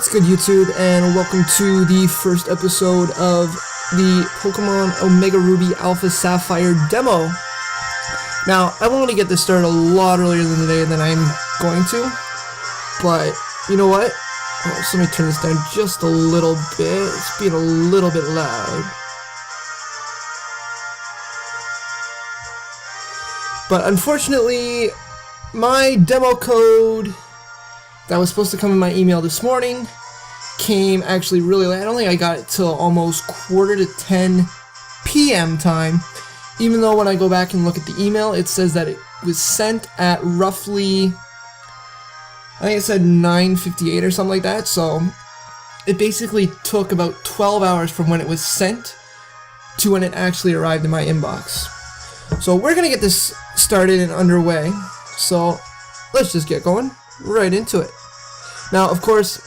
What's good, YouTube, and welcome to the first episode of the Pokemon Omega Ruby Alpha Sapphire demo. Now, I wanted to get this started a lot earlier than today than I'm going to, but you know what? Oh, so let me turn this down just a little bit. It's being a little bit loud. But unfortunately, my demo code that was supposed to come in my email this morning came actually really late. I don't think I got it till almost 9:45 p.m. time, even though when I go back and look at the email, it says that it was sent at roughly, I think it said 9:58 or something like that. So it basically took about 12 hours from when it was sent to when it actually arrived in my inbox. So we're gonna get this started and underway, so let's just get going right into it. Now, of course,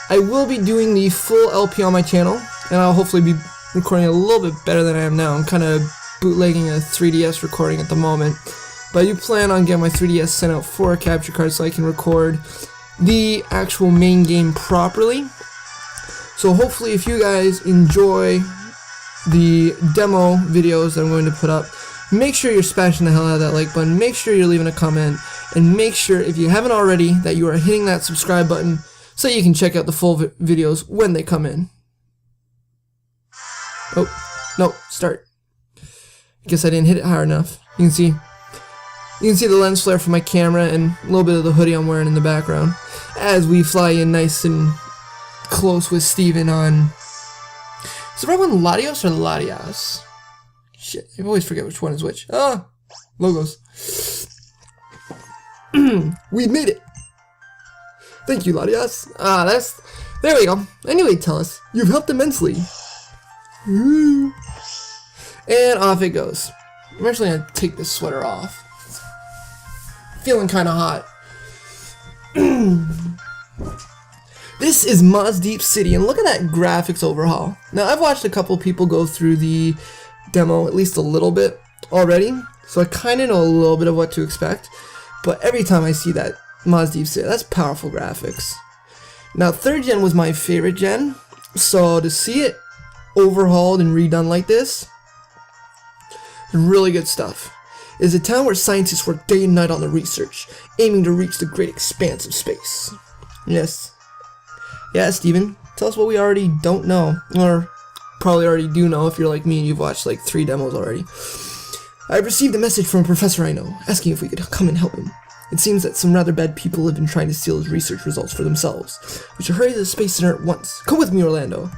I will be doing the full LP on my channel, and I'll hopefully be recording a little bit better than I am now. I'm kind of bootlegging a 3DS recording at the moment, but I do plan on getting my 3DS sent out for a capture card so I can record the actual main game properly. So hopefully if you guys enjoy the demo videos that I'm going to put up, make sure you're smashing the hell out of that like button, make sure you're leaving a comment, and make sure, if you haven't already, that you are hitting that subscribe button so you can check out the full videos when they come in. Oh, no, start. I guess I didn't hit it hard enough. You can see the lens flare from my camera and a little bit of the hoodie I'm wearing in the background as we fly in nice and close with Steven on... Is the right one Latios or Latias? Shit, I always forget which one is which. Ah, logos. We made it. Thank you, Latias. There we go. Anyway, tell us, you've helped immensely. And off it goes. I'm actually gonna take this sweater off. Feeling kind of hot. This is Moz Deep City, and look at that graphics overhaul. Now, I've watched a couple people go through the demo at least a little bit already, so I kind of know a little bit of what to expect, but every time I see that Moz Deep City, that's powerful graphics. Now, 3rd gen was my favorite gen, so to see it overhauled and redone like this, really good stuff. It's a town where scientists work day and night on the research, aiming to reach the great expanse of space. Yes. Yeah, Steven, tell us what we already don't know, or probably already do know if you're like me and you've watched like 3 demos already. I've received a message from a professor I know, asking if we could come and help him. It seems that some rather bad people have been trying to steal his research results for themselves. We should hurry to the Space Center at once. Come with me, Orlando.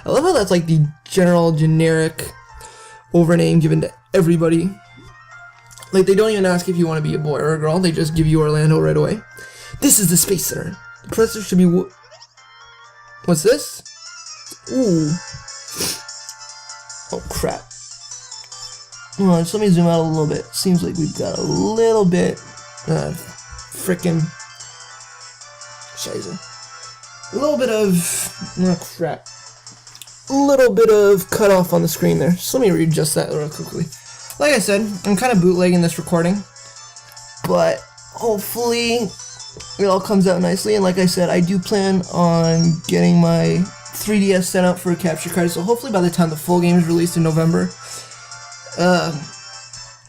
I love how that's like the general, generic overname given to everybody. Like, they don't even ask if you want to be a boy or a girl, they just give you Orlando right away. This is the Space Center. The professor should be what's this? Ooh. Oh, crap. Hold on, just let me zoom out a little bit. Seems like we've got a little bit frickin' Scheiße. A little bit of... oh, crap. A little bit of cutoff on the screen there. So let me readjust that real quickly. Like I said, I'm kind of bootlegging this recording, but hopefully it all comes out nicely. And like I said, I do plan on getting my 3DS sent out for a capture card, so hopefully by the time the full game is released in November,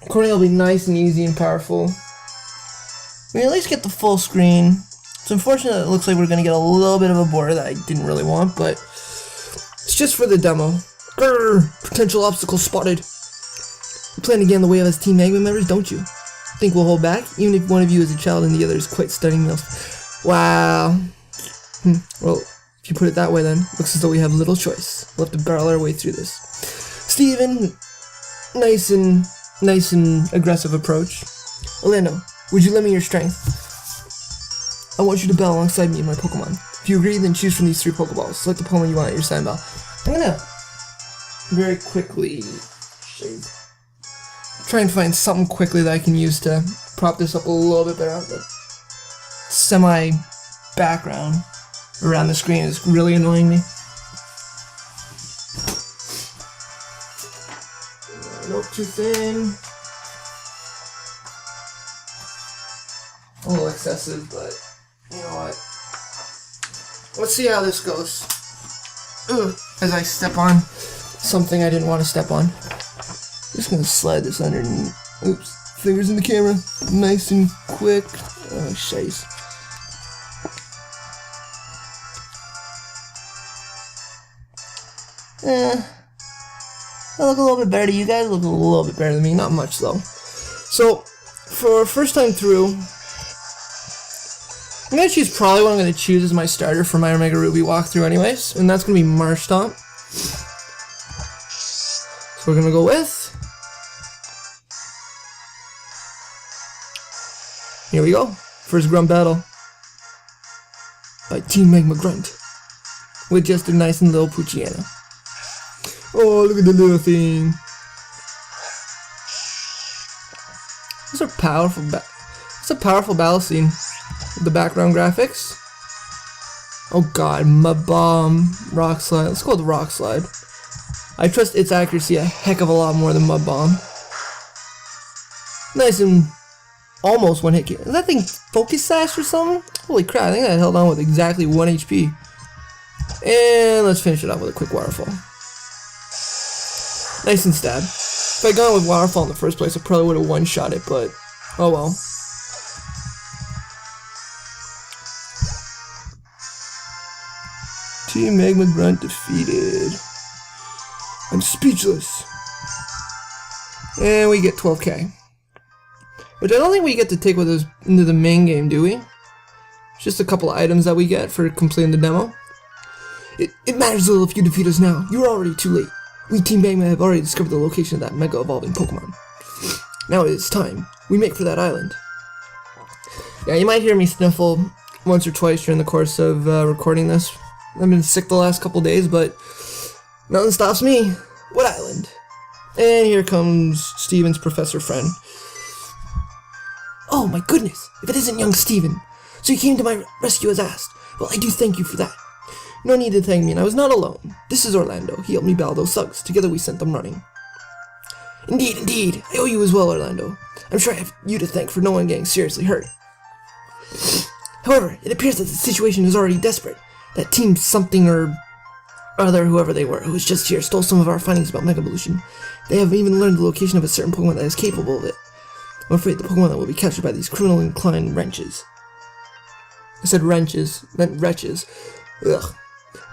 recording will be nice and easy and powerful. We can at least get the full screen. It's unfortunate that it looks like we're going to get a little bit of a border that I didn't really want, but it's just for the demo. Grrr, potential obstacle spotted. You plan to get in the way of us Team Magma members, don't you? Think we'll hold back, even if one of you is a child and the other is quite stunning males. Wow. Well, if you put it that way then, looks as though we have little choice. We'll have to barrel our way through this. Steven, nice and aggressive approach. Orlando, would you lend me your strength? I want you to battle alongside me and my Pokemon. If you agree, then choose from these 3 Pokeballs. Select the Pokemon you want at your sign bell. I'm gonna very quickly try and find something quickly that I can use to prop this up a little bit better. The semi-background around the screen is really annoying me. Nope, too thin. A little excessive, but you know what? let's see how this goes. Ugh, as I step on something I didn't want to step on. Just gonna slide this underneath. Oops, fingers in the camera. Nice and quick. Oh, shice. I look a little bit better to you guys. Look a little bit better than me. Not much though. So, for first time through, I'm gonna choose probably what I'm gonna choose as my starter for my Omega Ruby walkthrough, anyways, and that's gonna be Marshtomp. So we're gonna go with. Here we go. First grunt battle by Team Magma Grunt with just a nice and little Poochyena. Oh, look at the little thing. It's a powerful battle scene. The background graphics. Oh god, Mud Bomb, Rock Slide. Let's go with Rock Slide. I trust its accuracy a heck of a lot more than Mud Bomb. Nice and almost one hit kill. Is that thing Focus Sash or something? Holy crap, I think that held on with exactly 1 HP. And let's finish it up with a quick Waterfall. Nice and stab. If I'd gone with Waterfall in the first place, I probably would have one-shot it, but oh well. Team Magma Grunt defeated. I'm speechless. And we get 12k. Which I don't think we get to take with us into the main game, do we? It's just a couple items that we get for completing the demo. It matters little if you defeat us now. You're already too late. We Team Magma have already discovered the location of that mega evolving Pokemon. Now it is time. We make for that island. Yeah, you might hear me sniffle once or twice during the course of recording this. I've been sick the last couple days, but nothing stops me. What island? And here comes Steven's professor friend. Oh my goodness, if it isn't young Steven. So you came to my rescue as asked. Well, I do thank you for that. No need to thank me, and I was not alone. This is Orlando. He helped me battle those thugs. Together we sent them running. Indeed, indeed. I owe you as well, Orlando. I'm sure I have you to thank for no one getting seriously hurt. However, it appears that the situation is already desperate. That team something or other, whoever they were, who was just here, stole some of our findings about Mega Evolution. They have even learned the location of a certain Pokemon that is capable of it. I'm afraid the Pokemon that will be captured by these criminally inclined wrenches. I said wrenches, meant wretches. Ugh.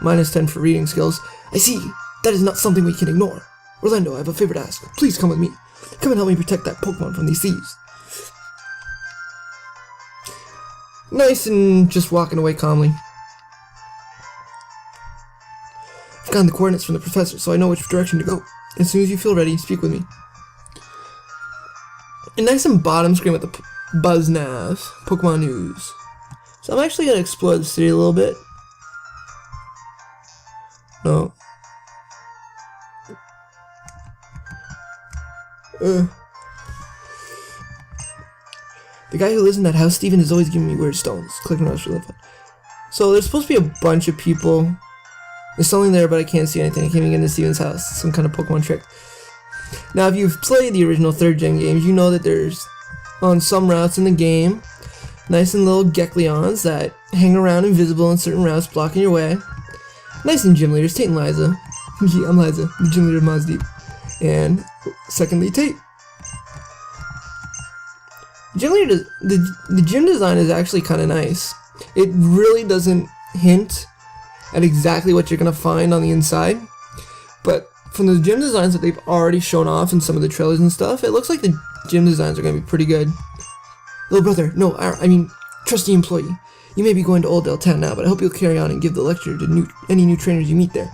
-10 for reading skills. I see. That is not something we can ignore. Orlando, I have a favor to ask. Please come with me. Come and help me protect that Pokemon from these thieves. Nice and just walking away calmly. I've gotten the coordinates from the professor, so I know which direction to go. As soon as you feel ready, speak with me. And nice and bottom screen with the Buzz Nav. Pokemon News. So I'm actually going to explore the city a little bit. No. The guy who lives in that house, Steven, is always giving me weird stones. Click on those for info. So there's supposed to be a bunch of people. There's something there, but I can't see anything. I can't even get into Steven's house. Some kind of Pokemon trick. Now, if you've played the original 3rd gen games, you know that there's, on some routes in the game, nice and little Gekleons that hang around invisible on certain routes, blocking your way. Nice and gym leaders, Tate and Liza. Yeah, I'm Liza, the gym leader of Mazdeep. And secondly, Tate. Gym leader, the gym design is actually kind of nice. It really doesn't hint at exactly what you're gonna find on the inside, but from the gym designs that they've already shown off in some of the trailers and stuff, it looks like the gym designs are gonna be pretty good. Little brother, no, I mean, trusty employee. You may be going to Oldale Town now, but I hope you'll carry on and give the lecture to any new trainers you meet there.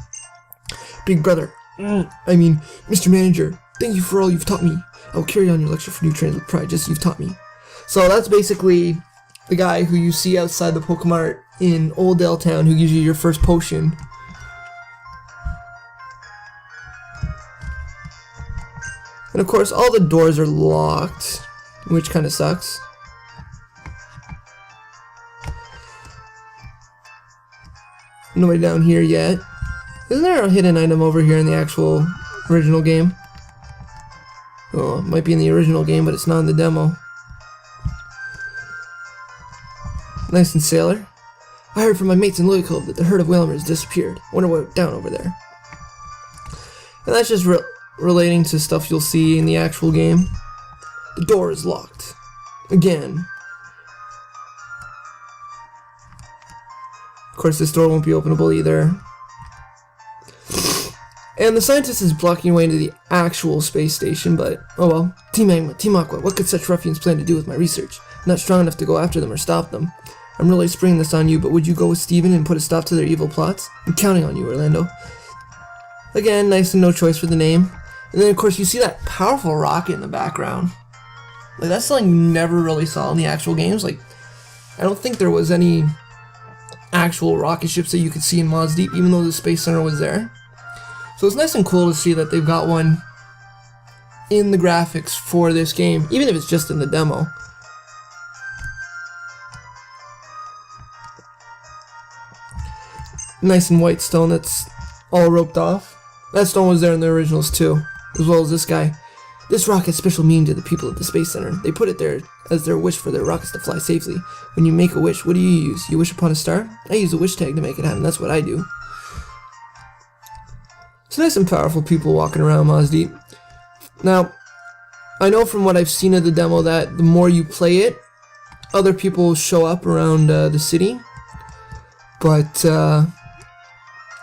Big brother, I mean, Mr. Manager, thank you for all you've taught me. I will carry on your lecture for new trainers with pride, just as you've taught me. So that's basically the guy who you see outside the Pokemart in Oldale Town who gives you your first potion. And of course, all the doors are locked, which kind of sucks. Nobody down here yet. Isn't there a hidden item over here in the actual original game? Oh, it might be in the original game, but it's not in the demo. Nice and Sailor. I heard from my mates in Lily Cove that the herd of whalemers disappeared. Wonder what went down over there. And that's just relating to stuff you'll see in the actual game. The door is locked. Again. Of course, this door won't be openable either. And the scientist is blocking your way into the actual space station, but oh well. Team Magma, Team Aqua, what could such ruffians plan to do with my research? I'm not strong enough to go after them or stop them. I'm really springing this on you, but would you go with Steven and put a stop to their evil plots? I'm counting on you, Orlando. Again, nice and no choice for the name. And then of course you see that powerful rocket in the background. Like, that's something you never really saw in the actual games. Like, I don't think there was any actual rocket ships that you could see in Mods Deep, even though the Space Center was there. So it's nice and cool to see that they've got one in the graphics for this game, even if it's just in the demo. Nice and white stone that's all roped off. That stone was there in the originals too, as well as this guy. This rock has special meaning to the people at the Space Center. They put it there as their wish for their rockets to fly safely. When you make a wish, what do you use? You wish upon a star? I use a wish tag to make it happen. That's what I do. It's nice and powerful people walking around Mods Deep. Now, I know from what I've seen of the demo that the more you play it, other people will show up around the city. But I'm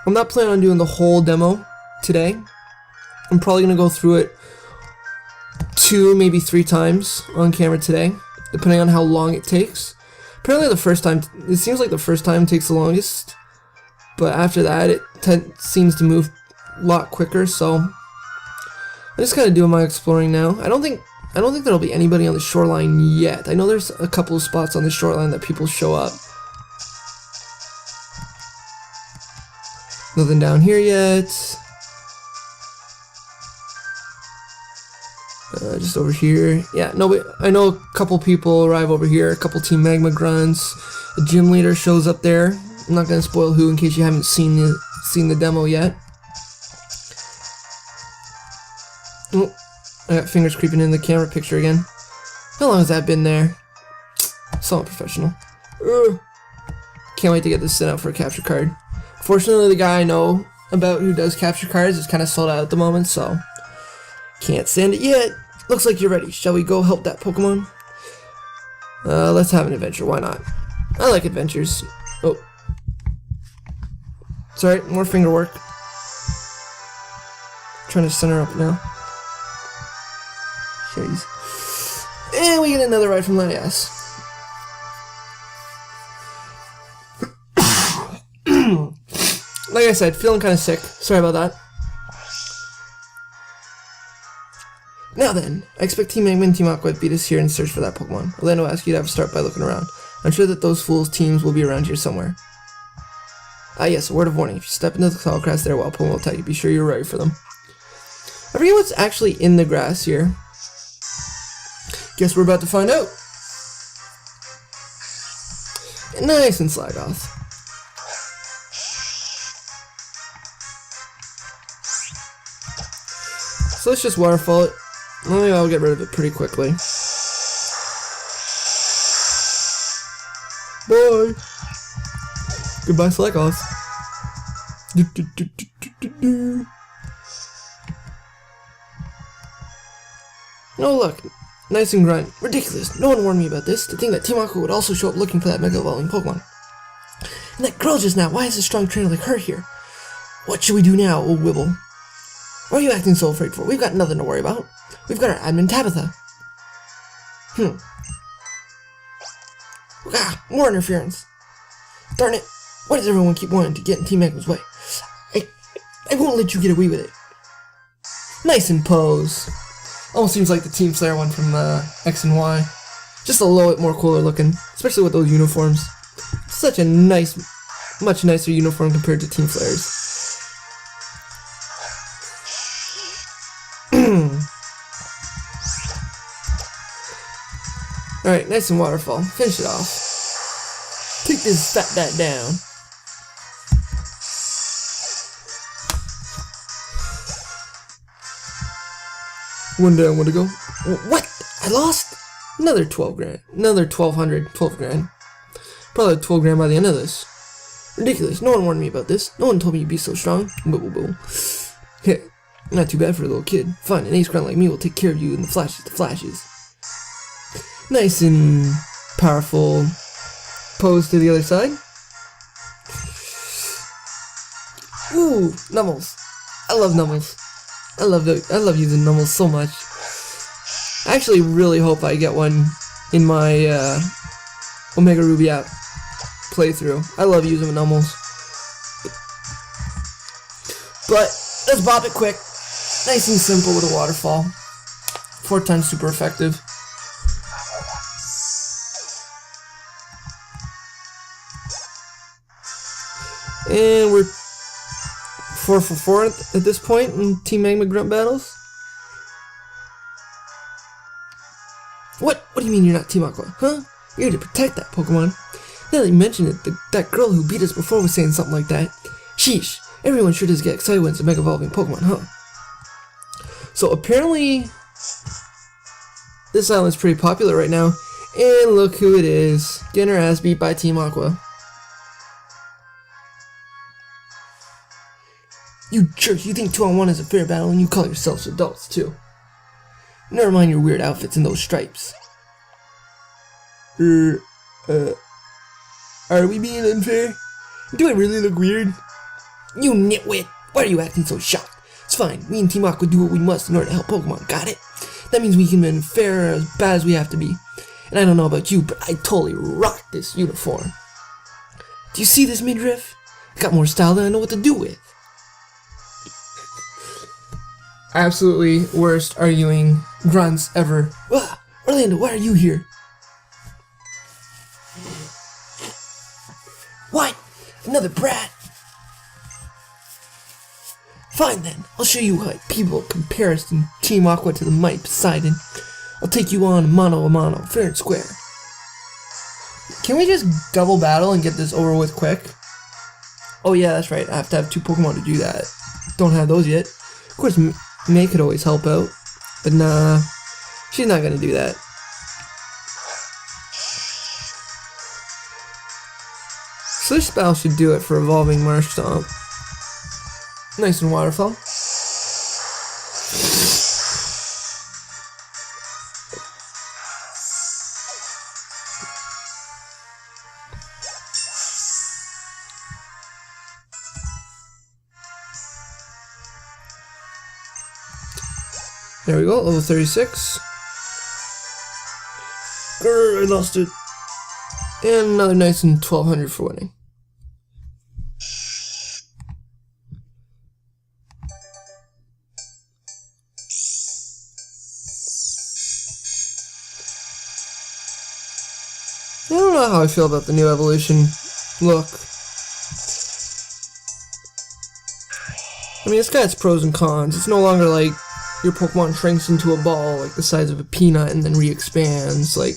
not planning on doing the whole demo today. I'm probably going to go through it 2, maybe 3 times on camera today, depending on how long it takes. Apparently the first time, it seems like the first time takes the longest, but after that it seems to move a lot quicker, so I'm just kind of doing my exploring now. I don't think there'll be anybody on the shoreline yet. I know there's a couple of spots on the shoreline that people show up. Nothing down here yet. Just over here. Yeah, no, but I know a couple people arrive over here. A couple Team Magma grunts. A gym leader shows up there. I'm not gonna spoil who in case you haven't seen the demo yet. Oh, I got fingers creeping in the camera picture again. How long has that been there? Somewhat professional. Can't wait to get this sent out for a capture card. Fortunately, the guy I know about who does capture cards is kind of sold out at the moment, so can't send it yet. Looks like you're ready. Shall we go help that Pokemon? Let's have an adventure. Why not? I like adventures. Oh. Sorry, more finger work. Trying to center up now. Jeez. And we get another ride from Latias. Like I said, feeling kind of sick. Sorry about that. Now then, I expect Team Magma and Team Aqua to beat us here and search for that Pokemon. Orlando asked you to have a start by looking around. I'm sure that those fools' teams will be around here somewhere. Ah yes, a word of warning. If you step into the tall grass there while Pokemon will attack you, be sure you're ready for them. I forget what's actually in the grass here. Guess we're about to find out. Nice and Slagoth. So let's just waterfall it. Maybe I'll get rid of it pretty quickly. Bye! Goodbye, Slagoth. Oh look, nice and grunt. Ridiculous, no one warned me about this. To think that Team Aqua would also show up looking for that Mega Evolving Pokemon. And that girl just now, why is a strong trainer like her here? What should we do now, old Wibble? What are you acting so afraid for? We've got nothing to worry about. We've got our admin Tabitha. Ah, more interference. Darn it. Why does everyone keep wanting to get in Team Magma's way? I won't let you get away with it. Nice and pose. Almost seems like the Team Slayer one from X and Y. Just a little bit more cooler looking, especially with those uniforms. Such a nice, much nicer uniform compared to Team Slayer's. Alright, nice and waterfall. Finish it off. Take this that down. One down, one to go. What? I lost? Another 12 grand. Another 1200, 12 grand. Probably 12 grand by the end of this. Ridiculous. No one warned me about this. No one told me you'd be so strong. Boo boo boo. Hey, not too bad for a little kid. Fine, an ace grunt like me will take care of you in the flashes. Nice and powerful pose to the other side. Ooh, nummels. I love nummels. I love using nummels so much. I actually really hope I get one in my Omega Ruby app playthrough. I love using nummels. But let's bop it quick. Nice and simple with a waterfall. 4 times super effective. And we're 4 for 4 at this point in Team Magma grunt battles. What? What do you mean you're not Team Aqua? Huh? You're here to protect that Pokemon. Now that you mention it, that girl who beat us before was saying something like that. Sheesh. Everyone sure does get excited when it's a Mega Evolving Pokemon, huh? So apparently, this island's pretty popular right now. And look who it is. Getting her ass beat by Team Aqua. You jerks, you think 2-on-1 is a fair battle and you call yourselves adults too. Never mind your weird outfits and those stripes. Are we being unfair? Do I really look weird? You nitwit! Why are you acting so shocked? It's fine, me and Team Aqua do what we must in order to help Pokemon, got it? That means we can be fair or as bad as we have to be. And I don't know about you, but I totally rock this uniform. Do you see this midriff? I got more style than I know what to do with. Absolutely worst arguing grunts ever. Orlando, why are you here? What? Another brat? Fine then, I'll show you how people compare us in Team Aqua to the mighty Poseidon. I'll take you on mano a mano, fair and square. Can we just double battle and get this over with quick? Oh yeah, that's right, I have to have 2 Pokemon to do that. Don't have those yet. Of course, May could always help out, but nah, she's not gonna do that. So this spell should do it for Evolving Marsh Stomp. Nice and waterfall. There we go, level 36. Grr, I lost it. And another nice and 1200 for winning. I don't know how I feel about the new evolution look. I mean, it's got its pros and cons. It's no longer like your Pokemon shrinks into a ball like the size of a peanut and then re-expands. Like,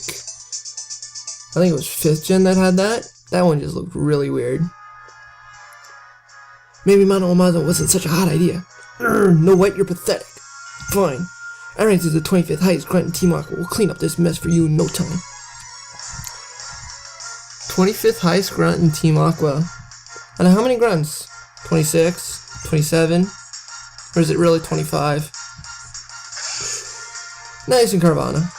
I think it was 5th gen that had that. That one just looked really weird. Maybe Mano a Mano wasn't such a hot idea. No what? You're pathetic. Fine. I ranked as the 25th highest grunt in Team Aqua. We'll clean up this mess for you in no time. 25th highest grunt in Team Aqua. And how many grunts? 26? 27? Or is it really 25? Nice and Carvana.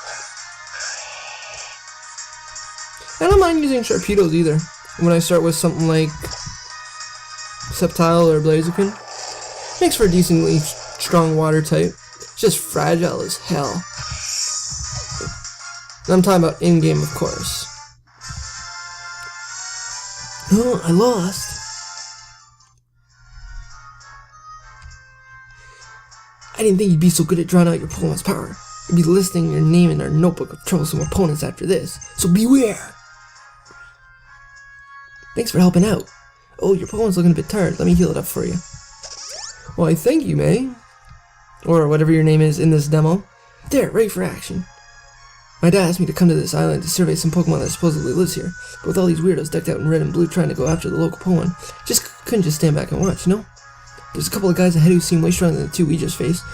I don't mind using Sharpedos either. When I start with something like Sceptile or Blaziken. Makes for a decently strong water type. It's just fragile as hell. And I'm talking about in-game, of course. Oh, I lost. I didn't think you'd be so good at drawing out your Pokemon's power. You'd be listing your name in our notebook of troublesome opponents after this, so beware! Thanks for helping out. Oh, your Pokemon's looking a bit tired. Let me heal it up for you. Why, thank you, May. Or whatever your name is in this demo. There, ready for action. My dad asked me to come to this island to survey some Pokemon that supposedly lives here, but with all these weirdos decked out in red and blue trying to go after the local Pokemon, couldn't just stand back and watch, no? There's a couple of guys ahead who seem way stronger than the 2 we just faced.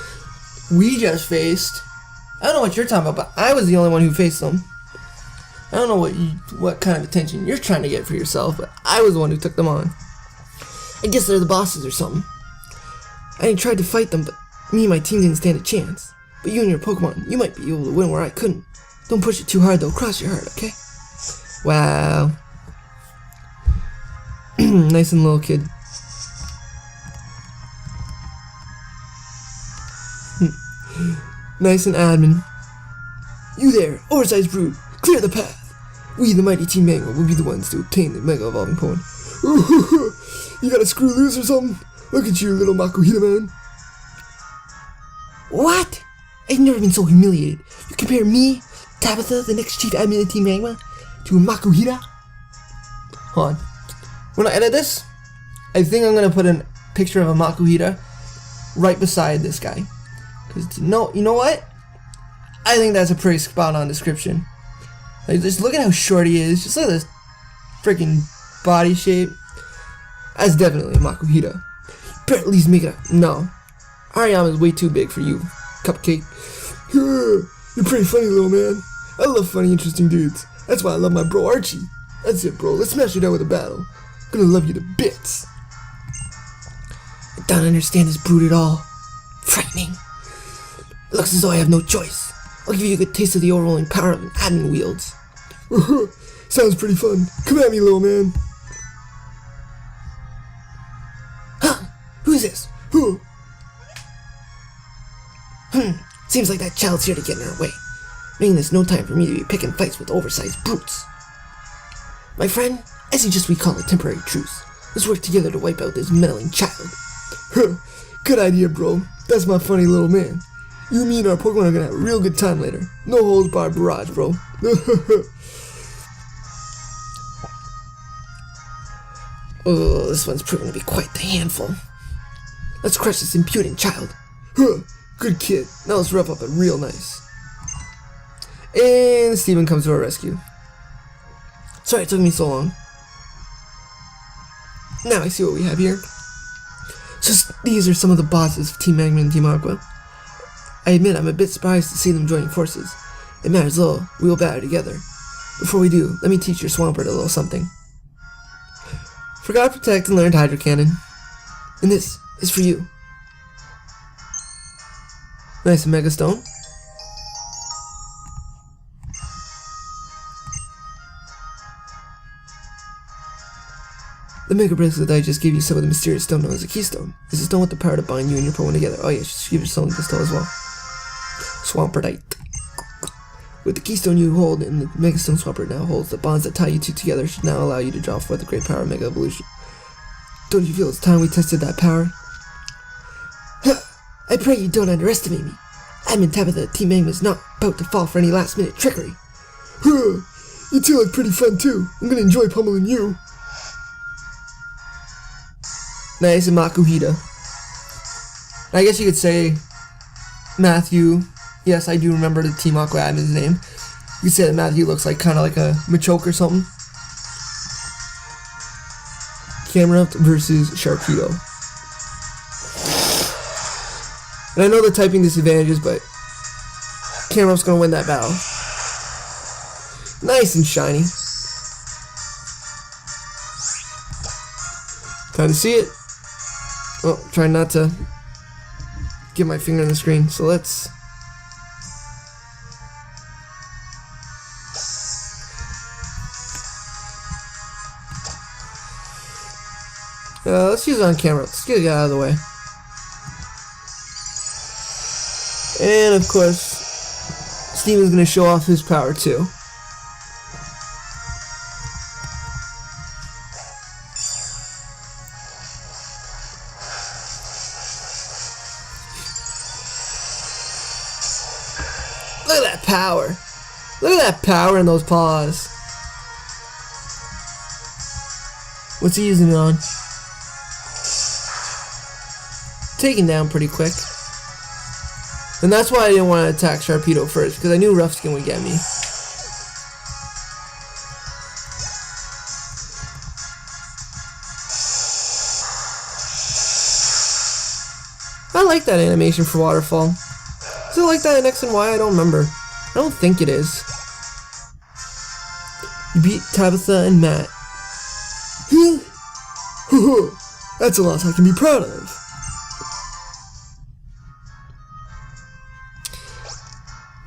We just faced? I don't know what you're talking about, but I was the only one who faced them. I don't know what kind of attention you're trying to get for yourself, but I was the one who took them on. I guess they're the bosses or something. I tried to fight them, but me and my team didn't stand a chance. But you and your Pokemon, you might be able to win where I couldn't. Don't push it too hard though, cross your heart, okay? Wow. Nice and little kid. Nice and admin. You there, oversized brood, clear the path. We, the mighty Team Magma, will be the ones to obtain the Mega Evolving Pokemon. You got a screw loose or something? Look at you, little Makuhita man. What? I've never been so humiliated. You compare me, Tabitha, the next chief admin of Team Magma, to a Makuhita? Hold on. When I edit this, I think I'm going to put a picture of a Makuhita right beside this guy. Because you know what? I think that's a pretty spot on description. Like, just look at how short he is. Just look at this freaking body shape. That's definitely a Makuhita. Better at least make it a... No. Ariyama is way too big for you, Cupcake. You're pretty funny, little man. I love funny, interesting dudes. That's why I love my bro Archie. That's it, bro. Let's smash it out with a battle. I'm gonna love you to bits. I don't understand this brood at all. Frightening. It looks as though I have no choice. I'll give you a good taste of the overwhelming power of an admin wields. Sounds pretty fun. Come at me, little man. Huh? Who's this? Who? Seems like that child's here to get in our way. Making this no time for me to be picking fights with oversized brutes. My friend, I suggest we call a temporary truce. Let's work together to wipe out this meddling child. Good idea, bro. That's my funny little man. You, me, and our Pokemon are gonna have a real good time later. No holds barred barrage, bro. Oh, this one's proven to be quite the handful. Let's crush this impudent child. Good kid. Now let's rough up it real nice. And Steven comes to our rescue. Sorry it took me so long. Now I see what we have here. So these are some of the bosses of Team Magma and Team Aqua. I admit I'm a bit surprised to see them joining forces. It matters little, we will battle together. Before we do, let me teach your Swampert a little something. Forgot to protect and learned Hydro Cannon. And this is for you. Nice Mega Stone. The Mega Bracelet that I just gave you some of the mysterious stone known as a Keystone. This is stone with the power to bind you and your Pokemon together. Oh yeah, you should give yourself this stone as well. Swampertite. With the Keystone you hold and the Mega Stone Swampert now holds, the bonds that tie you two together should now allow you to draw forth the great power of Mega Evolution. Don't you feel it's time we tested that power? I pray you don't underestimate me. Admin Tabitha Team Magma is not about to fall for any last minute trickery. You two look pretty fun too. I'm gonna enjoy pummeling you. Nice and Makuhita. I guess you could say Matthew. Yes, I do remember the Team Aqua admin's name. You could say that Matthew looks like kind of like a Machoke or something. Camerupt versus Sharpedo. And I know the typing disadvantages, but Camerupt's gonna win that battle. Nice and shiny. Time to see it. Oh, trying not to get my finger on the screen. So let's... let's use it on camera. Let's get it out of the way. And of course, Steven's going to show off his power too. Look at that power. Look at that power in those paws. What's he using it on? Taken down pretty quick. And that's why I didn't want to attack Sharpedo first, because I knew Rough Skin would get me. I like that animation for Waterfall. Is it like that in X and Y? I don't remember. I don't think it is. You beat Tabitha and Matt. That's a loss I can be proud of.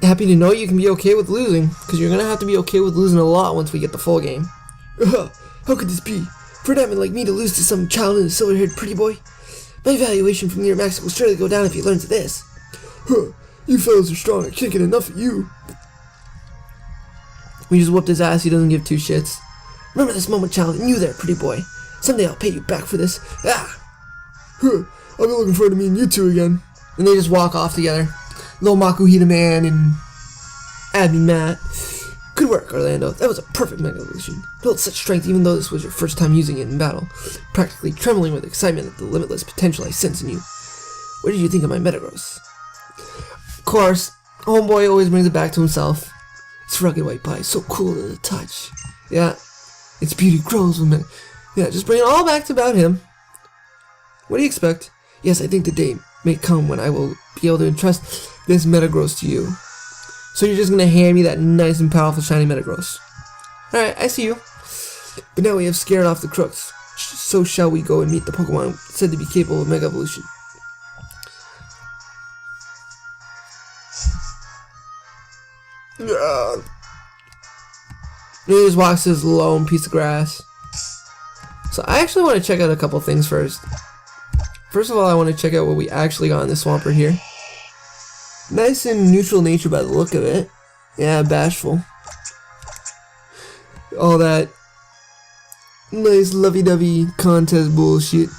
Happy to know you can be okay with losing, because you're going to have to be okay with losing a lot once we get the full game. How could this be? For an admin like me to lose to some child in a silver-haired pretty boy? My evaluation from near max will surely go down if he learns of this. You fellas are strong, I can't get enough of you. We just whooped his ass, he doesn't give two shits. Remember this moment, child, and you there, pretty boy. Someday I'll pay you back for this. I'll be looking forward to meeting you two again. And they just walk off together. Little Makuhita Man and Admin Matt. Good work, Orlando. That was a perfect Mega Evolution. Built such strength even though this was your first time using it in battle. Practically trembling with excitement at the limitless potential I sense in you. What did you think of my Metagross? Of course, Homeboy always brings it back to himself. Its rugged white body, so cool to the touch. Yeah, its beauty grows with me. Yeah, just bring it all back to about him. What do you expect? Yes, I think the day may come when I will be able to entrust this Metagross to you. So you're just going to hand me that nice and powerful shiny Metagross. Alright, I see you. But now we have scared off the crooks. So shall we go and meet the Pokemon said to be capable of Mega Evolution. Yeah. He just walks this lone piece of grass. So I actually want to check out a couple things first. First of all, I want to check out what we actually got in the Swampert here. Nice and neutral nature by the look of it. Yeah, bashful. All that nice lovey-dovey contest bullshit.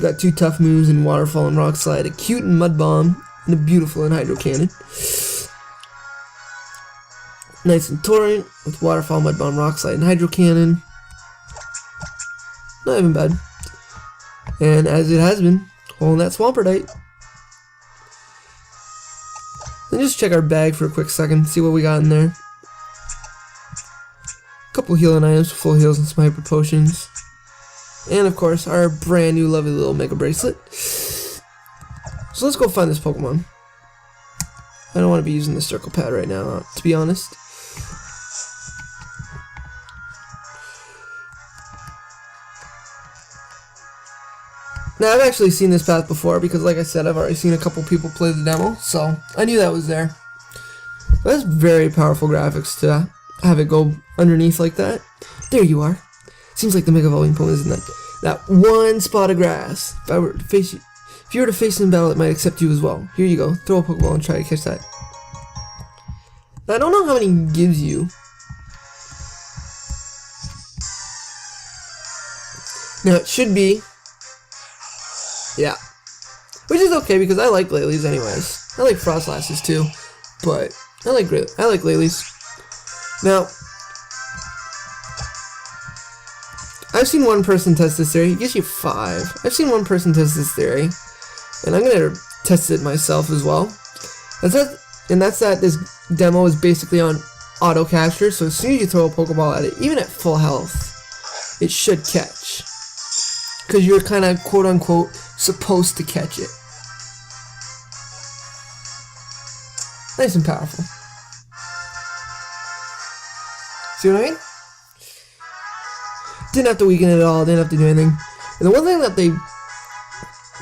Got two tough moves in Waterfall and Rock Slide, a cute and Mud Bomb, and a beautiful and Hydro Cannon. Nice and Torrent with Waterfall, Mud Bomb, Rock Slide, and Hydro Cannon. Not even bad. And as it has been, holding that Swamperdite. Then just check our bag for a quick second, see what we got in there. A couple healing items, full heals and some hyper potions. And of course, our brand new lovely little Mega Bracelet. So let's go find this Pokemon. I don't want to be using the circle pad right now, to be honest. Now, I've actually seen this path before because, like I said, I've already seen a couple people play the demo, so I knew that was there. But that's very powerful graphics to have it go underneath like that. There you are. Seems like the Mega Evolving Pokemon is in that one spot of grass. If you were to face it in battle, it might accept you as well. Here you go. Throw a Pokeball and try to catch that. Now, I don't know how many he gives you. Now, it should be... yeah. Which is okay because I like Leleys anyways. I like Frostlasses too. But I like Leleys. Now, I've seen one person test this theory. He gives you 5. I've seen one person test this theory. And I'm going to test it myself as well. That's that this demo is basically on auto capture. So as soon as you throw a Pokeball at it, even at full health, it should catch. Because you're kind of quote unquote supposed to catch it. Nice and powerful. See what I mean? Didn't have to weaken it at all, didn't have to do anything. And the one thing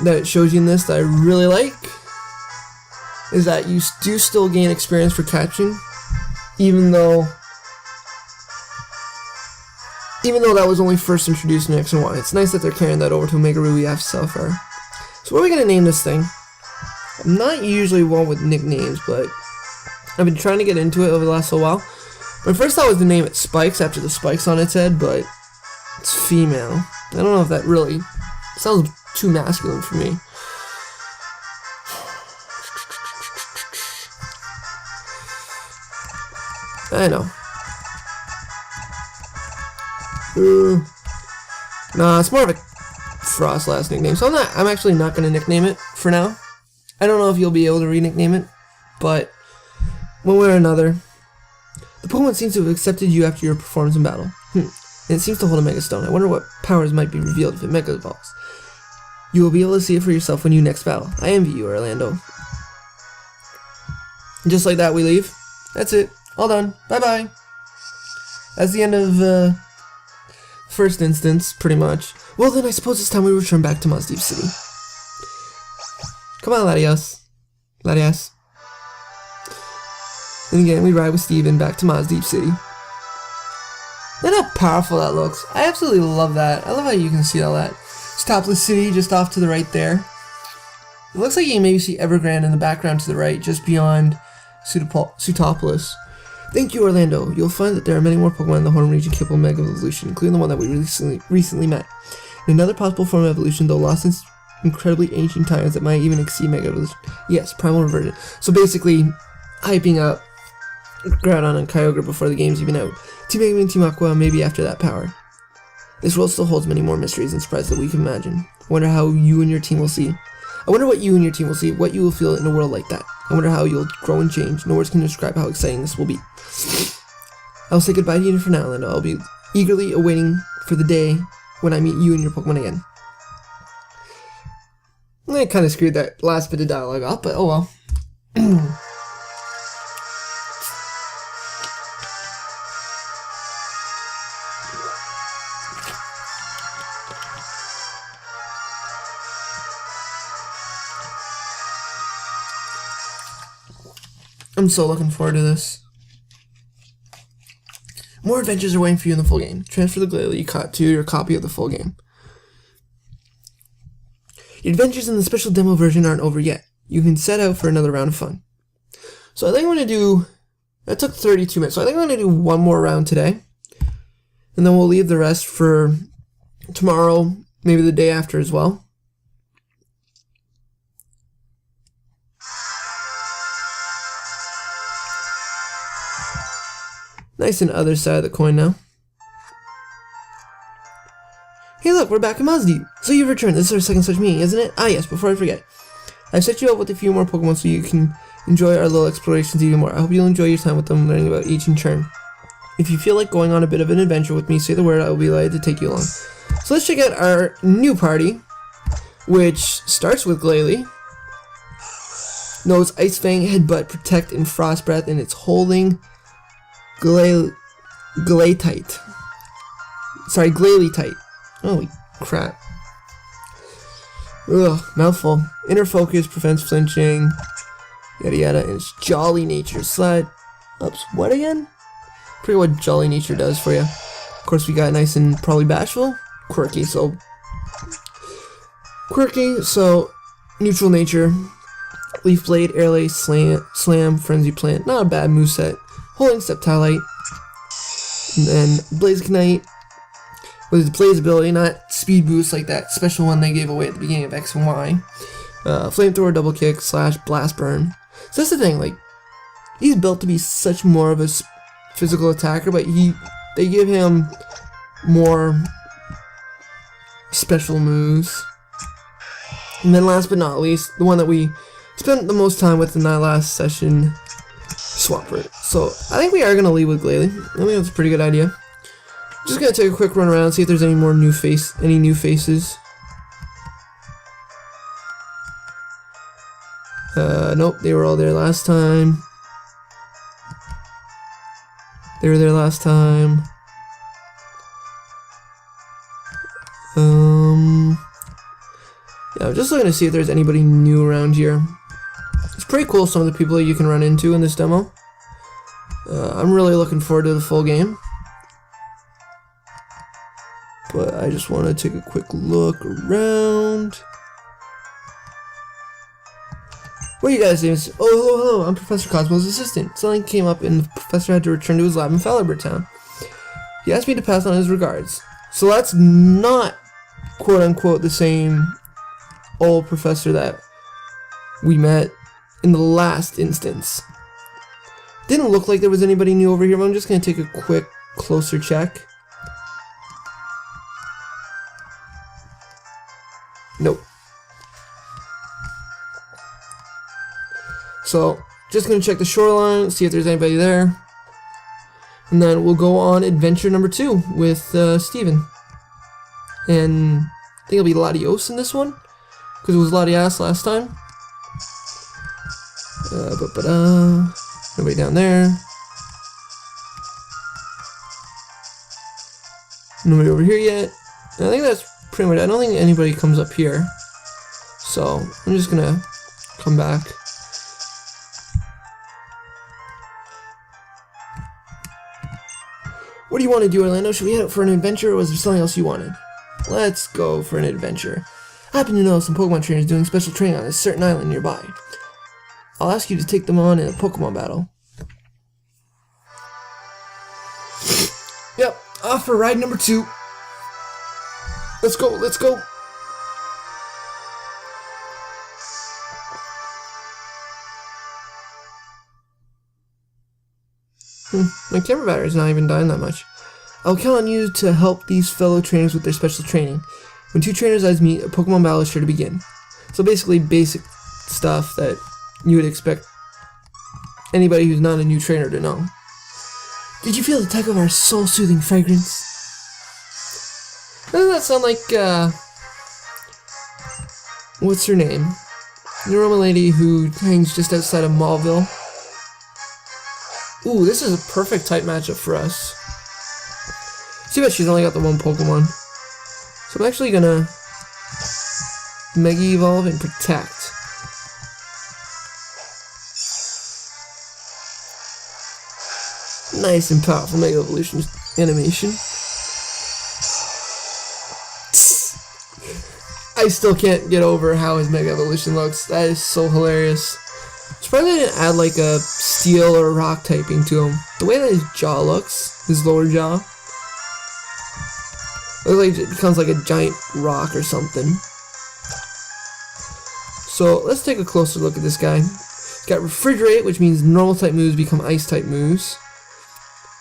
that it shows you in this that I really like is that you do still gain experience for catching, even though that was only first introduced in X and Y. It's nice that they're carrying that over to Omega Ruby F so far. So what are we going to name this thing? I'm not usually one with nicknames, but I've been trying to get into it over the last little while. My first thought was to name it Spikes after the spikes on its head, but it's female. I don't know if that really sounds too masculine for me. I know. Nah, it's more of a Frostlass nickname, so I'm actually not going to nickname it for now. I don't know if you'll be able to re-nickname it, but one way or another, the Pokemon seems to have accepted you after your performance in battle. And it seems to hold a Mega Stone. I wonder what powers might be revealed if it Mega Evolves. You will be able to see it for yourself when you next battle. I envy you, Orlando. And just like that, we leave. That's it. All done. Bye-bye. That's the end of first instance, pretty much. Well, then I suppose it's time we return back to Maz Deep City. Come on, Latias. Latias. And again, we ride with Steven back to Maz Deep City. Look how powerful that looks. I absolutely love that. I love how you can see all that. It's Topless City just off to the right there. It looks like you can maybe see Evergrande in the background to the right, just beyond Sutopolis. Thank you, Orlando. You'll find that there are many more Pokemon in the Hoenn region capable of Mega Evolution, including the one that we recently met. And another possible form of evolution, though lost in incredibly ancient times, that might even exceed Mega Evolution. Yes, Primal Reversion. So basically, hyping up Groudon and Kyogre before the game's even out. Team Magma and Team Aqua, maybe after that power. This world still holds many more mysteries and surprises that we can imagine. I wonder how you and your team will see. I wonder what you and your team will see, what you will feel in a world like that. I wonder how you'll grow and change. No words can describe how exciting this will be. I'll say goodbye to you for now, Linda. I'll be eagerly awaiting for the day when I meet you and your Pokemon again. I kind of screwed that last bit of dialogue up, but oh well. I'm so looking forward to this. More adventures are waiting for you in the full game. Transfer the Glalie you caught to your copy of the full game. Your adventures in the special demo version aren't over yet. You can set out for another round of fun. So I think I'm going to do... That took 32 minutes. So I think I'm going to do one more round today. And then we'll leave the rest for tomorrow, maybe the day after as well. Nice on the other side of the coin now. Hey look, we're back in Maz Deep. So you've returned. This is our second such meeting, isn't it? Ah yes, before I forget. I've set you up with a few more Pokemon so you can enjoy our little explorations even more. I hope you'll enjoy your time with them, learning about each in turn. If you feel like going on a bit of an adventure with me, say the word, I will be delighted to take you along. So let's check out our new party, which starts with Glalie. Knows Ice Fang, Headbutt, Protect, and Frost Breath, and it's holding Glalie-tite. Sorry, Glalie-tite. Holy crap. Ugh, mouthful. Inner Focus prevents flinching. Yada yada. And it's Jolly Nature. Slide. Oops, what again? Pretty what Jolly Nature does for you. Of course, we got nice and probably Bashful. Quirky, so. Neutral Nature. Leaf Blade, Air Lace, Slam, Frenzy Plant. Not a bad moveset. Holding Sceptilite, and then Blazikenite with its Blaze ability, not Speed Boost like that special one they gave away at the beginning of X and Y. Flamethrower, Double Kick, Slash, Blast Burn. So that's the thing, like, he's built to be such more of a physical attacker, but they give him more special moves. And then last but not least, the one that we spent the most time with in that last session, Swampert. So I think we are going to lead with Glalie. I think that's a pretty good idea. Just going to take a quick run around, see if there's any more new faces. Nope, they were all there last time. They were there last time. Yeah, I'm just looking to see if there's anybody new around here. It's pretty cool, some of the people that you can run into in this demo. I'm really looking forward to the full game. But I just want to take a quick look around. What are you guys doing? Oh, hello, I'm Professor Cosmo's assistant. Something came up and the professor had to return to his lab in Falibur Town. He asked me to pass on his regards. So that's not, quote-unquote, the same old professor that we met in the last instance. Didn't look like there was anybody new over here, but I'm just going to take a quick, closer check. Nope. So, just going to check the shoreline, see if there's anybody there. And then we'll go on adventure number 2 with Steven. And I think it'll be Latios in this one, because it was Latias last time. Nobody down there. Nobody over here yet. I think that's pretty much. I don't think anybody comes up here. So I'm just gonna come back. What do you want to do, Orlando? Should we head out for an adventure, or was there something else you wanted? Let's go for an adventure. I happen to know some Pokemon trainers doing special training on a certain island nearby. I'll ask you to take them on in a Pokemon battle. Yep, off for ride number 2. Let's go, let's go. My camera battery's not even dying that much. I'll count on you to help these fellow trainers with their special training. When 2 trainers' eyes meet, a Pokemon battle is sure to begin. So basically basic stuff that you would expect anybody who's not a new trainer to know. Did you feel the tug of our soul-soothing fragrance? Doesn't that sound like, what's her name? The Roma lady who hangs just outside of Maulville. Ooh, this is a perfect type matchup for us. See, but she's only got the 1 Pokemon. So I'm actually gonna Mega Evolve and Protect. Nice and powerful Mega Evolution animation. I still can't get over how his Mega Evolution looks. That is so hilarious. Surprised they didn't add like a steel or rock typing to him. The way that his jaw looks, his lower jaw, looks like it becomes like a giant rock or something. So let's take a closer look at this guy. He's got Refrigerate, which means normal type moves become ice type moves.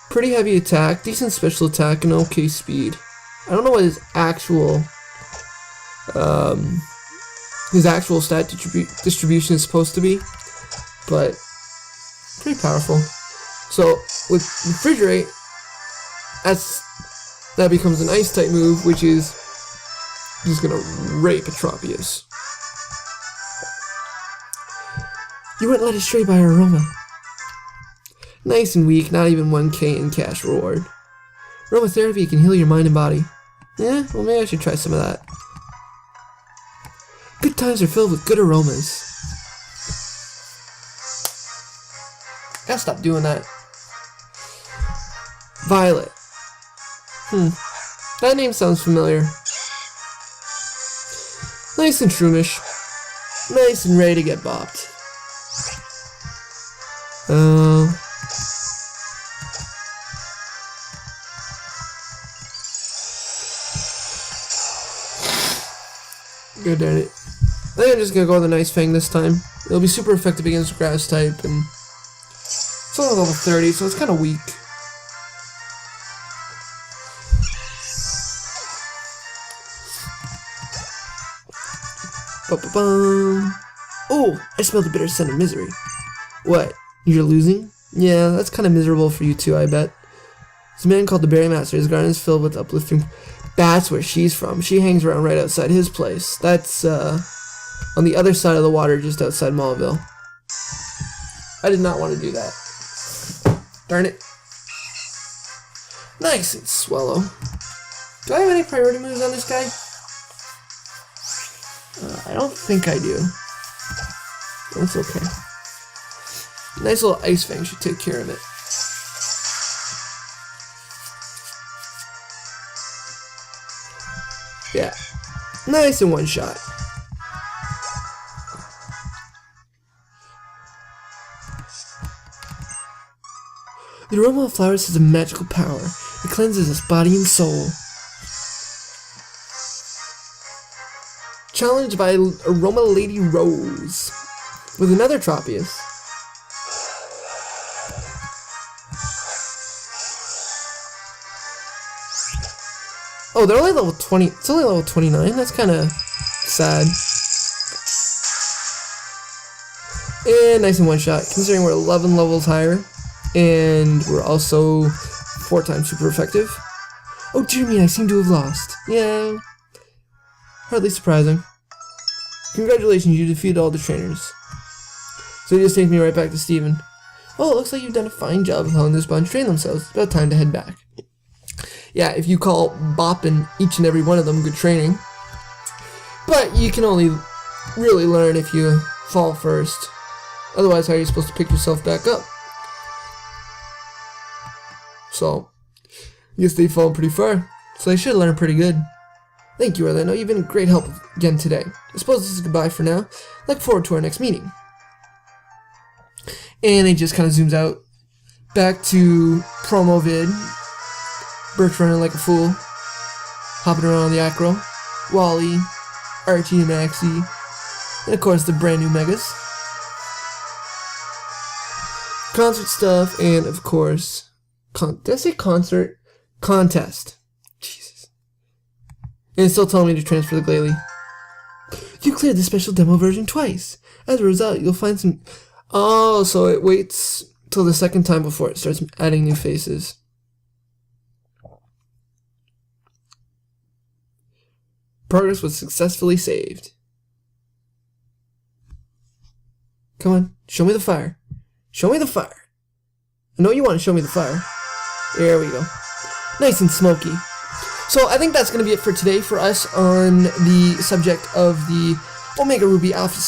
Pretty heavy attack, decent special attack, and okay speed. I don't know what his actual stat distribution is supposed to be, but pretty powerful. So with Refrigerate, that becomes an ice type move, which is just gonna rape Atropius. You weren't led astray by our aroma. Nice and weak, not even 1k in cash reward. Aromatherapy can heal your mind and body. Yeah, well maybe I should try some of that. Good times are filled with good aromas. Gotta stop doing that. Violet. That name sounds familiar. Nice and shroomish. Nice and ready to get bopped. God darn it. I think I'm just gonna go with a Nice Fang this time. It'll be super effective against Grass type, and it's only level 30, so it's kind of weak. Oh, I smell the bitter scent of misery. What? You're losing? Yeah, that's kind of miserable for you too, I bet. This man called the Berry Master. His garden is filled with uplifting. That's where she's from. She hangs around right outside his place. That's on the other side of the water, just outside Maulville. I did not want to do that. Darn it. Nice and Swallow. Do I have any priority moves on this guy? I don't think I do. That's okay. Nice little Ice Fang should take care of it. Yeah. Nice in one shot. The aroma of flowers has a magical power. It cleanses us body and soul. Challenged by Aroma Lady Rose with another Tropius. Oh, they're only level 20. It's only level 29. That's kind of sad. And nice in one shot, considering we're 11 levels higher. And we're also 4 times super effective. Oh dear me, I seem to have lost. Yeah. Hardly surprising. Congratulations, you defeated all the trainers. So it just takes me right back to Steven. Oh, it looks like you've done a fine job of helping this bunch train themselves. It's about time to head back. yeah, if you call bopping each and every one of them good training. But you can only really learn if you fall first. Otherwise, how are you supposed to pick yourself back up? So, I guess they've fallen pretty far. So they should learn pretty good. Thank you, Orlando. You've been a great help again today. I suppose this is goodbye for now. Look forward to our next meeting. And it just kind of zooms out. Back to promo vid. Birch running like a fool. Hopping around on the Aqua. Wally. Archie and Maxie. And of course the brand new Megas. Concert stuff. And of course... did I say concert? Contest. Jesus. And it's still telling me to transfer the Glalie. You cleared the special demo version twice. As a result, you'll find some... Oh, so it waits till the second time before it starts adding new faces. Progress was successfully saved. Come on, show me the fire. Show me the fire. I know you want to show me the fire. There we go. Nice and smoky. So I think that's going to be it for today for us on the subject of the Omega Ruby Alpha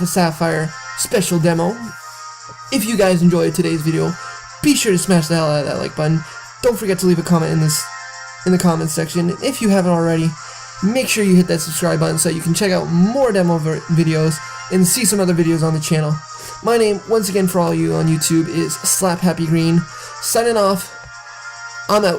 Sapphire special demo. If you guys enjoyed today's video, be sure to smash the hell out of that like button. Don't forget to leave a comment in the comments section. And if you haven't already, make sure you hit that subscribe button so you can check out more demo videos and see some other videos on the channel. My name, once again for all you on YouTube, is SlapHappyGreen. Signing off. I'm out.